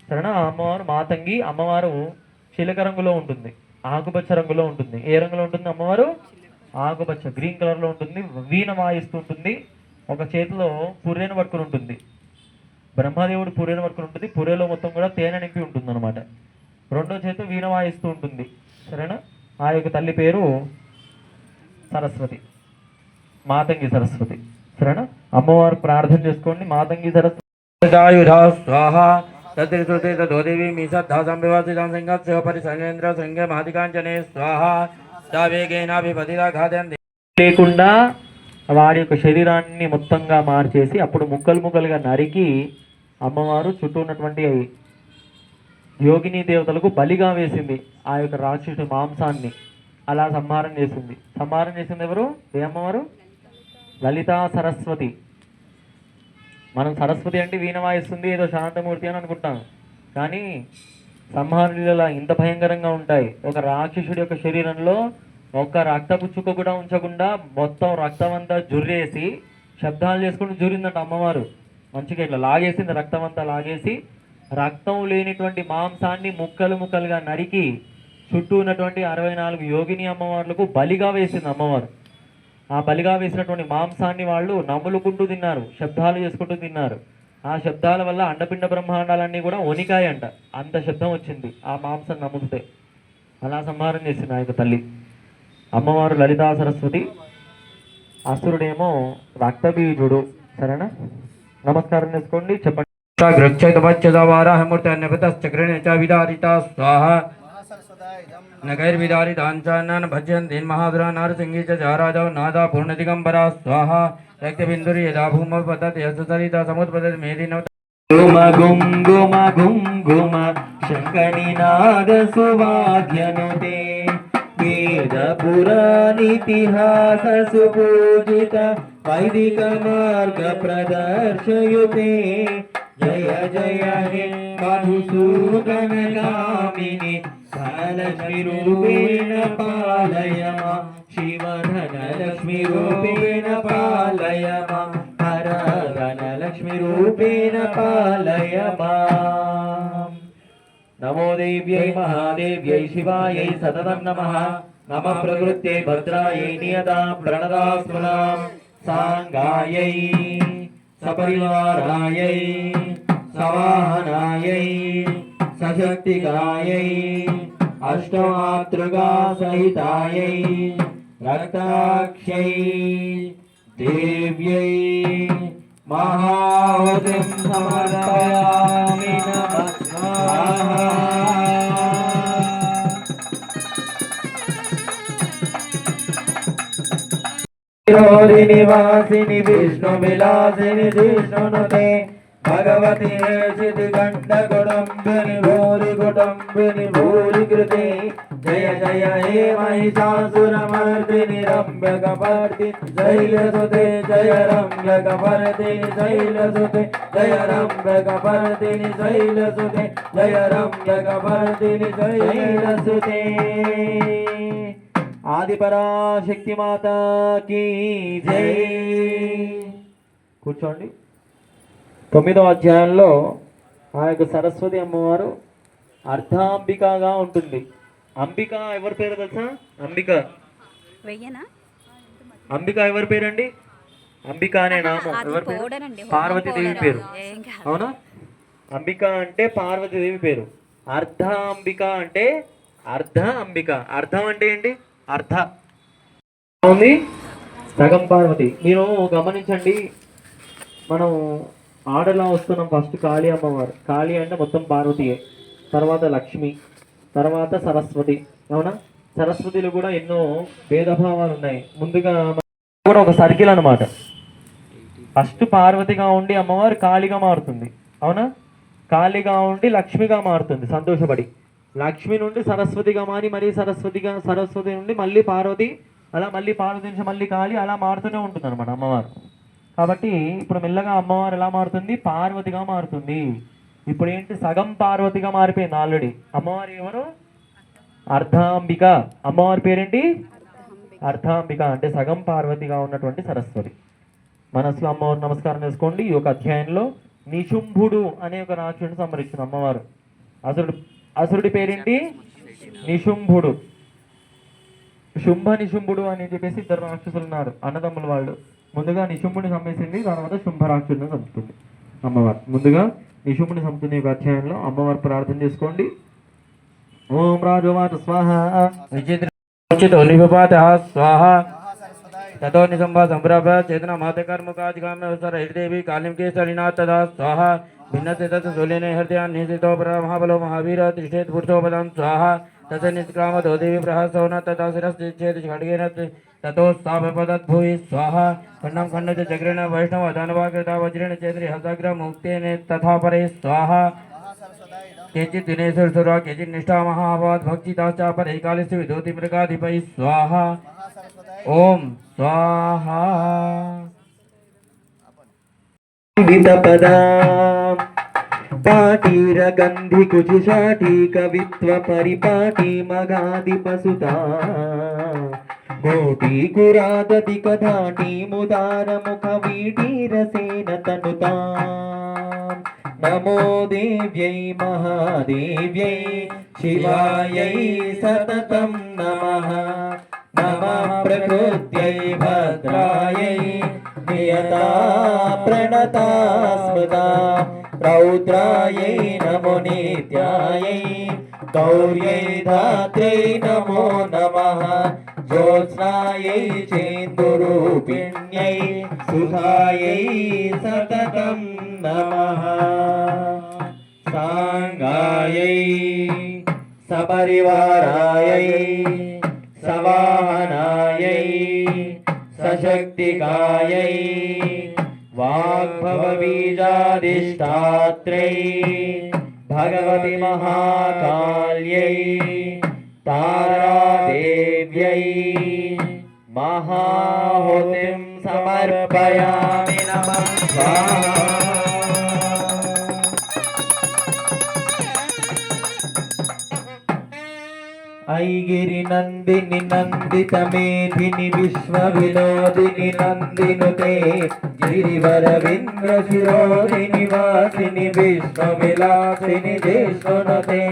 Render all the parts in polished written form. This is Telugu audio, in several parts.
సరేనా? ఆ అమ్మవారు మాతంగి. అమ్మవారు చిలక రంగులో ఉంటుంది, ఆకుపచ్చ రంగులో ఉంటుంది. ఏ రంగులో ఉంటుంది అమ్మవారు? ఆకుపచ్చ, గ్రీన్ కలర్లో ఉంటుంది. వీణ వాయిస్తూ ఉంటుంది. ఒక చేతిలో పుర్రెను పట్టుకుని ఉంటుంది. బ్రహ్మదేవుడు పుర్రెను పట్టుకుని ఉంటుంది. పుర్రెలో మొత్తం కూడా తేనె నింపి ఉంటుంది అనమాట. రెండో చేతి వీణ వాయిస్తూ ఉంటుంది. సరేనా? ఆ యొక్క తల్లి పేరు సరస్వతి, మాతంగి సరస్వతి. సరేనా? అమ్మవారు ప్రార్థన చేసుకోండి. మాతంగి సరస్వతి స్వాహ తద్రికృతే తదోదేవి మీసద్ధా సంవివాసితాం సంగత్స్య పరిసంగేంద్ర సంగే మహతికాంచనే స్వాహ వేగేనాభిపతిదాఘాతం లేకుండా వాడి యొక్క శరీరాన్ని మొత్తంగా మార్చేసి అప్పుడు ముక్కలు ముక్కలుగా నరికి అమ్మవారు చుట్టూ ఉన్నటువంటి యోగిని దేవతలకు బలిగా వేసింది. ఆ యొక్క రాక్షసుడి మాంసాన్ని అలా సంహారం చేసింది. సంహారం చేసింది ఎవరు? ఏ అమ్మవారు? లలితా సరస్వతి. మనం సరస్వతి అంటే వీణ వాయిస్తుంది, ఏదో శాంతమూర్తి అని అనుకుంటాం. కానీ సంహారాలు ఇంత భయంకరంగా ఉంటాయి. ఒక రాక్షసుడి యొక్క శరీరంలో ఒక్క రక్తపు చుక్క కూడా ఉంచకుండా మొత్తం రక్తం అంతా జుర్రేసి శబ్దాలు చేసుకుంటూ జురిందంట అమ్మవారు. మంచిగా ఇట్లా లాగేసింది, రక్తం అంతా లాగేసి రక్తం లేనిటువంటి మాంసాన్ని ముక్కలు ముక్కలుగా నరికి చుట్టూ ఉన్నటువంటి 64 యోగిని అమ్మవార్లకు బలిగా వేసింది అమ్మవారు. ఆ బలిగా వేసినటువంటి మాంసాన్ని వాళ్ళు నములుకుంటూ తిన్నారు, శబ్దాలు చేసుకుంటూ తిన్నారు. ఆ శబ్దాల వల్ల అండపిండ బ్రహ్మాండాలన్నీ కూడా వణికాయంట. అంత శబ్దం వచ్చింది ఆ మాంసం నములితే. అలా సంహారం చేసింది ఆ యొక్క తల్లి. అమ్మవారు లలితా సరస్వతి, అసురుడేమో రక్తబీజుడు. సరేనా? నమస్కారం చేసుకోండి, చెప్పండి. నగైర్విదారితాంచాన్నాన్ భజ్యంతీన్ మహాదురా నారసింగీ చ జారాజౌ నాదా పూర్ణదిగంబరా స్వాహా రక్తబిందురి యదా భూమ పతతి యసరిత సముద్పతతి మేదినవ గుమ గుంగుమ గుంగుమ శంకనినాద సువాద్యనుతే వేద పురాణితిహాస సుపూజిత వైదిక మార్గ ప్రదర్శయుతే జయ జయ హే మధుసూదనగామిని ధనలక్ష్మి రూపేణ పాలయ మాం శివ ధనలక్ష్మి రూపేణ పాలయ మాం హర ధనలక్ష్మి రూపేణ పాలయ మాం. నమో దేవ్యై మహాదేవ్యై శివాయై సతతం నమః. నమ ప్రకృత్యై భద్రాయై నియతాం ప్రణదాస్మనాం సాంగాయై సపరివారాయై సవాహనాయై సశక్తికాయై అష్టమాతృగా సహితాయై రక్తాక్షై దేవ్యై మహావతిం సమర్పయామి నమః. నివాసిని విష్ణు విలాసిని విష్ణునుతే భగవతి హేషితి గండ కుటుంబిని భూరి కుటుంబిని భూరి కృతి జయ జయ హే మహిషాసురమర్దిని రంభకపర్తి శైలసుతే జయ రంభకపర్తిని శైలసుతే జయ రంభకపర్తిని శైలసుతే జయ రంభకపర్తిని శైలసుతే. ఆదిపరాశక్తి మాతాకి జై. కూర్చోండి. 9వ అధ్యాయంలో ఆ యొక్క సరస్వతి అమ్మవారు అర్ధాంబికగా ఉంటుంది. అంబిక ఎవరి పేరు తెలుసా? అంబిక. అంబిక ఎవరి పేరండి? అంబిక అనే నామం ఎవరి పేరు? పార్వతీదేవి పేరు. అవునా? అంబిక అంటే పార్వతీదేవి పేరు. అర్ధాంబిక అంటే అర్ధ అంబిక. అర్ధం అంటే ఏంటి? అర్ధ ఉంది, సగం పార్వతి. మీరు గమనించండి, మనం ఆర్డర్లో వస్తున్నాం. ఫస్ట్ కాళీ అమ్మవారు. కాళీ అంటే మొత్తం పార్వతీయే, తర్వాత లక్ష్మి, తర్వాత సరస్వతి. అవునా? సరస్వతిలో కూడా ఎన్నో భేదభావాలు ఉన్నాయి. ముందుగా కూడా ఒక సర్కిల్ అనమాట. ఫస్ట్ పార్వతిగా ఉండి అమ్మవారు కాళీగా మారుతుంది. అవునా? కాళీగా ఉండి లక్ష్మిగా మారుతుంది సంతోషపడి. లక్ష్మి నుండి సరస్వతిగా మారి మరీ సరస్వతి నుండి మళ్ళీ పార్వతి, అలా మళ్ళీ పార్వతి నుంచి మళ్ళీ కాళీ, అలా మారుతూనే ఉంటుంది అనమాట అమ్మవారు. కాబట్టి ఇప్పుడు మెల్లగా అమ్మవారు ఎలా మారుతుంది? పార్వతిగా మారుతుంది. ఇప్పుడు ఏంటి? సగం పార్వతిగా మారిపోయింది ఆల్రెడీ. అమ్మవారు ఎవరు? అర్ధాంబిక. అమ్మవారి పేరేంటి? అర్ధాంబిక అంటే సగం పార్వతిగా ఉన్నటువంటి సరస్వతి. మనసులో అమ్మవారు నమస్కారం చేసుకోండి. ఈ యొక్క అధ్యాయంలో నిశుంభుడు అనే ఒక రాక్షసుని సంహరించింది అమ్మవారు. అసురుడు అసురుడి పేరేంటి? నిశుంభుడు. శుంభ నిశుంభుడు అని చెప్పేసి ఇద్దరు రాక్షసులు ఉన్నారు, అన్నదమ్ములు వాళ్ళు. ముందుగా నిశుంభుడిని చంపేసింది, తర్వాత శుంభ రాక్షసుడిని చంపుతుంది అమ్మవారు. ముందుగా నిశుంభుడిని చంపుతున్న ఈ అధ్యాయంలో అమ్మవారు ప్రార్థన చేసుకోండి. ఓం రాజువాచ స్వాహ విచిత్రోలిపాత స్వాహ ततो निसंभा संभ्रभ चेतना माते कर्म काज काम अवसर हृदेवी कालिम के सलिनाथ तदा स्वाहा भिन्न तत् सोलिने हृदय निशितो पर महाबलो महावीर त्रिषेत पुरुषो पदं स्वाहा तत् निष्क्राम दो देवी प्रहसोन तथा शिरश्चेत खड्गेन ततो स्थापपदद्भुवि स्वाहा खंडं खंडच चक्रेण वैष्णव दानवाकृता वज्रेण चेद्रि हसाग्र मुक्तेन तथा परे स्वाहा केचित् दिनेषु सुरा केचित् निष्ठा महाभावत् भक्तिताश्च परे कालेषु विदोति मृगाधिपै स्वाहा ओम स्वाहा पदा पाटीर गंधि कुचिशाटी कवित्व परिपाटी मगादि पसुता गोटी कुरादति कथाटी मुदार मुख वीटीर सेन तनुता नमो देव्यै महादेव्यै शिवायै सततं नमः नमः प्रकृत्यै भद्रायै नियता प्रणता स्मृता रौद्रायै नमो नित्यायै गौर्यै धात्र्यै नमो नमः ज्योत्स्नायै चेन्दुरूपिण्यै सुधायै सततं नमः सांगायै सपरिवारायै सवाहनायै सशक्तिकायै वाग्भवबीजाधिष्ठात्रै भगवति महाकाल्यै तारादेव्यै महाहुतिं समर्पयामि नमः स्वाहा। ऐगिरि नंदिनि नंदित मेधिनि विश्व विनोदिनि नंदिनुते गिरिवर विंद्र शिरोदिनि वासिनि विश्व विलासिनि देशुनुते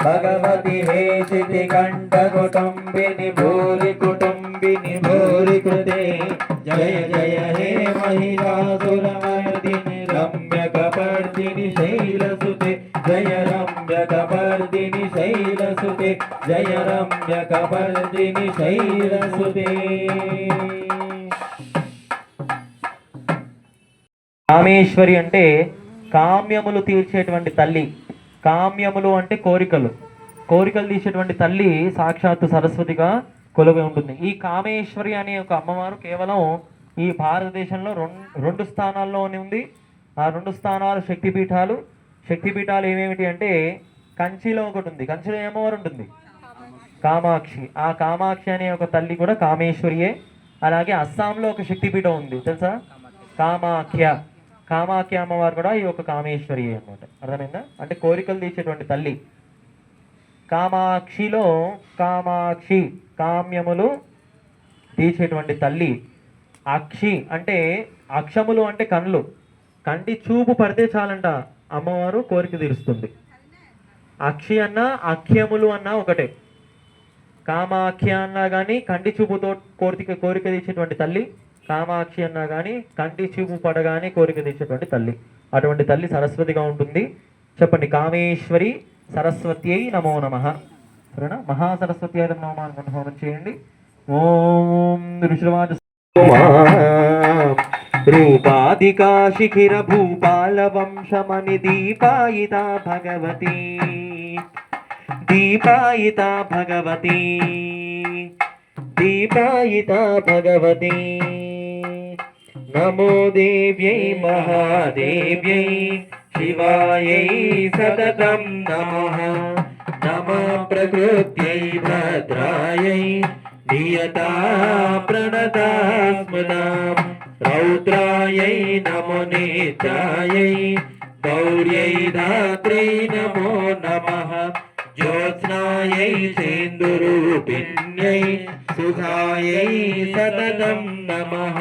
भगवति हेशिति कंठ कुटुंबिनि भूरि कुटुंबिनि भूरि कृते जय जय हे महिषासुरमर्दिनि रम्य कपर्दिनि शैलसुते जय रम्य कपर्दिनि शैलसुते जय रम्य कपर्दिनि शैलसुते। కామేశ్వరి అంటే కామ్యములు తీర్చేటువంటి తల్లి. కామ్యములు అంటే కోరికలు, కోరికలు తీర్చేటువంటి తల్లి సాక్షాత్తు సరస్వతిగా కొలువై ఉంటుంది. ఈ కామేశ్వరి అనే ఒక అమ్మవారు కేవలం ఈ భారతదేశంలో రెండు స్థానాల్లోనే ఉంది. ఆ రెండు స్థానాలు శక్తిపీఠాలు. శక్తిపీఠాలు ఏమేమిటి అంటే కంచిలో ఒకటి ఉంది. కంచిలో ఏమవారు ఉంటుంది? కామాక్షి. ఆ కామాక్షి అనే ఒక తల్లి కూడా కామేశ్వరియే. అలాగే అస్సాంలో ఒక శక్తిపీఠం ఉంది, తెలుసా? కామాఖ్య. కామాఖ్య అమ్మవారు కూడా ఈ యొక్క కామేశ్వరి అన్నమాట. అర్థమైందా? అంటే కోరికలు తీర్చేటువంటి తల్లి. కామాక్షిలో కామాక్షి కామ్యములు తీర్చేటువంటి తల్లి. అక్షి అంటే అక్షములు అంటే కళ్ళు. కంటి చూపు పడితే చాలంట అమ్మవారు కోరిక తీరుస్తుంది. అక్షి అన్న అఖ్యములు అన్న ఒకటే. కామాఖ్య అన్నా కానీ కంటి చూపుతో కోరిక తీర్చేటువంటి తల్లి. కామాక్షి అన్నా కానీ కంటి చూపు పడగానే కోరిక తీర్చేటువంటి తల్లి. అటువంటి తల్లి సరస్వతిగా ఉంటుంది. చెప్పండి, కామేశ్వరి సరస్వతి అయి నమో నమః. సరేనా? మహాసరస్వతి అయిన నమో హోమం చేయండి. ఓం ఋషివాచ రూపాదికా శిఖిర భూపాల వంశమణి దీపాయితా భగవతి దీపాయితా భగవతి దీపాయితా భగవతి నమో దేవ్యై మహాదేవ్యై శివాయై సతతం నమః నమః ప్రకృత్యై భద్రాయై నియతా ప్రణతా స్మృతా రౌద్రాయై నమో నిత్యాయై గౌర్యై ధాత్ర్యై నమో నమః ज्योत्स्नायै सेन्दुरूपिण्यै सुधायै सततं नमः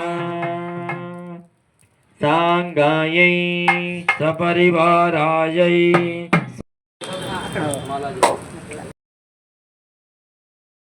सांगायै सपरिवारायै మాలాజీ